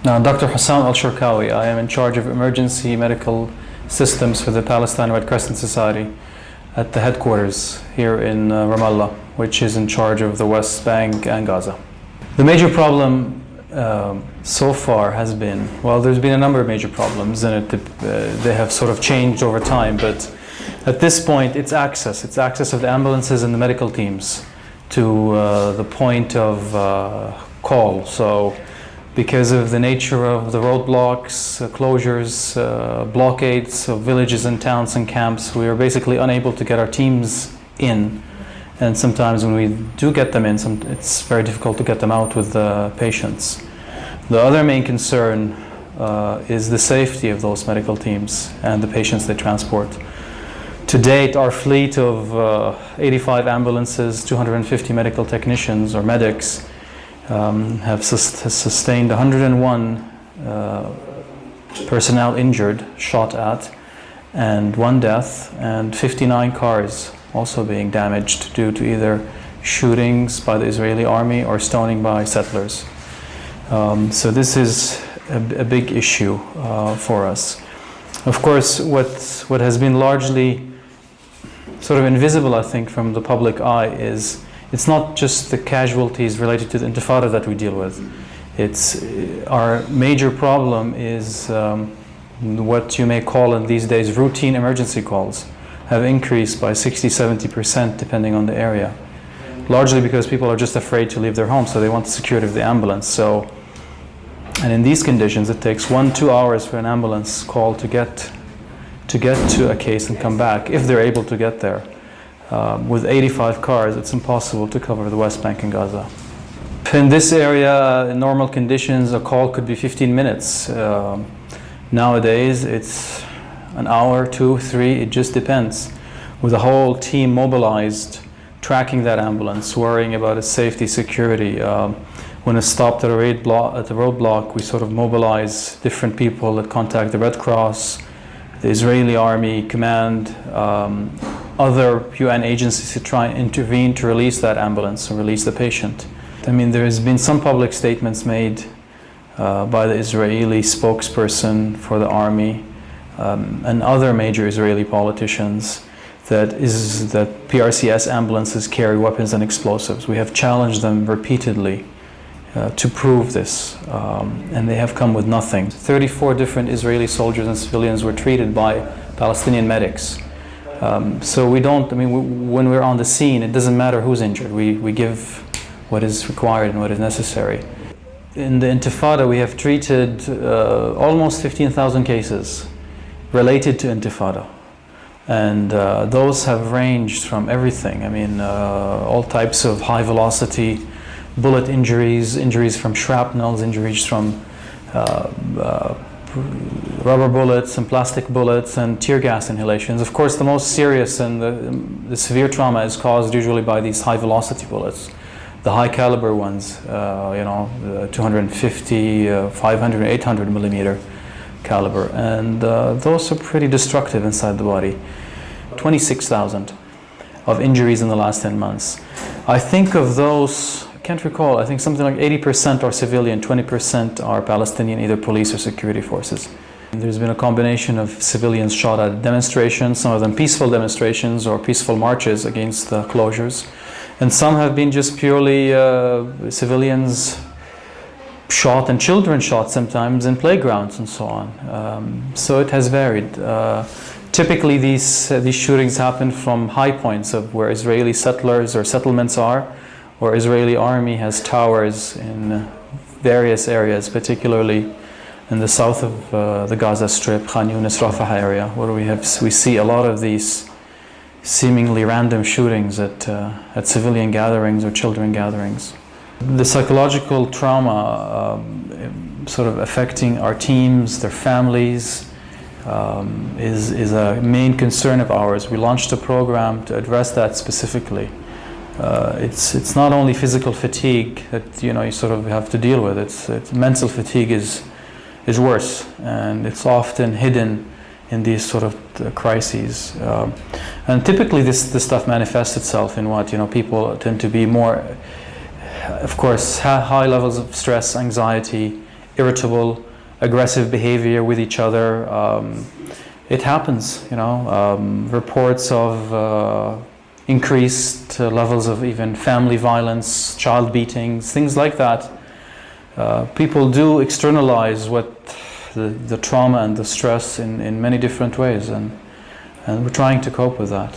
Now, Dr. Hussam Al-Shirkawi. I am in charge of emergency medical systems for the Palestine Red Crescent Society at the headquarters here in Ramallah, which is in charge of the West Bank and Gaza. The major problem so far has been, well, there's been a number of major problems, and they have sort of changed over time, but at this point it's access of the ambulances and the medical teams to the point of call. So because of the nature of the roadblocks, closures, blockades of villages and towns and camps, we are basically unable to get our teams in. And sometimes when we do get them in, it's very difficult to get them out with the patients. The other main concern is the safety of those medical teams and the patients they transport. To date, our fleet of 85 ambulances, 250 medical technicians or medics have sustained 101 personnel injured, shot at, and 1 death, and 59 cars also being damaged due to either shootings by the Israeli army or stoning by settlers. So this is a big issue for us. Of course, what has been largely sort of invisible, I think, from the public eye is it's not just the casualties related to the Intifada that we deal with. It's our major problem is what you may call in these days routine emergency calls have increased by 60-70% depending on the area, largely because people are just afraid to leave their homes, so they want the security of the ambulance. And in these conditions, it takes 1-2 hours for an ambulance call to get to a case and come back, if they're able to get there. With 85 cars, it's impossible to cover the West Bank and Gaza. In this area, in normal conditions, a call could be 15 minutes. Nowadays, it's an hour, 2, 3, it just depends. With a whole team mobilized, tracking that ambulance, worrying about its safety, security. When it's stopped at a roadblock, we sort of mobilize different people that contact the Red Cross, the Israeli Army Command, other UN agencies to try and intervene to release that ambulance and release the patient. I mean, there has been some public statements made by the Israeli spokesperson for the army and other major Israeli politicians that PRCS ambulances carry weapons and explosives. We have challenged them repeatedly to prove this, and they have come with nothing. 34 different Israeli soldiers and civilians were treated by Palestinian medics. So we don't, I mean, when we're on the scene, it doesn't matter who's injured. We give what is required and what is necessary. In the Intifada, we have treated almost 15,000 cases related to Intifada. And those have ranged from everything. I mean, all types of high velocity bullet injuries, injuries from shrapnels, injuries from rubber bullets and plastic bullets and tear gas inhalations. Of course, the most serious and the severe trauma is caused usually by these high velocity bullets. The high caliber ones, 250, 500, 800 millimeter caliber. And those are pretty destructive inside the body. 26,000 of injuries in the last 10 months. I think of those, I can't recall, I think something like 80% are civilian, 20% are Palestinian, either police or security forces. There's been a combination of civilians shot at demonstrations, some of them peaceful demonstrations or peaceful marches against the closures. And some have been just purely civilians shot and children shot sometimes in playgrounds and so on. So it has varied. Typically these shootings happen from high points of where Israeli settlers or settlements are, or Israeli army has towers in various areas, particularly in the south of the Gaza Strip, Khan Yunis, Rafah area, where we see a lot of these seemingly random shootings at civilian gatherings or children gatherings. The psychological trauma sort of affecting our teams, their families, is a main concern of ours. We launched a program to address that specifically. It's not only physical fatigue that you sort of have to deal with. It's mental fatigue is worse, and it's often hidden in these sort of crises. And typically this stuff manifests itself in what people tend to be more, of course, high levels of stress, anxiety, irritable, aggressive behavior with each other. It happens, you know, reports of increased levels of even family violence, child beatings, things like that. People do externalize what the trauma and the stress in many different ways, and we're trying to cope with that.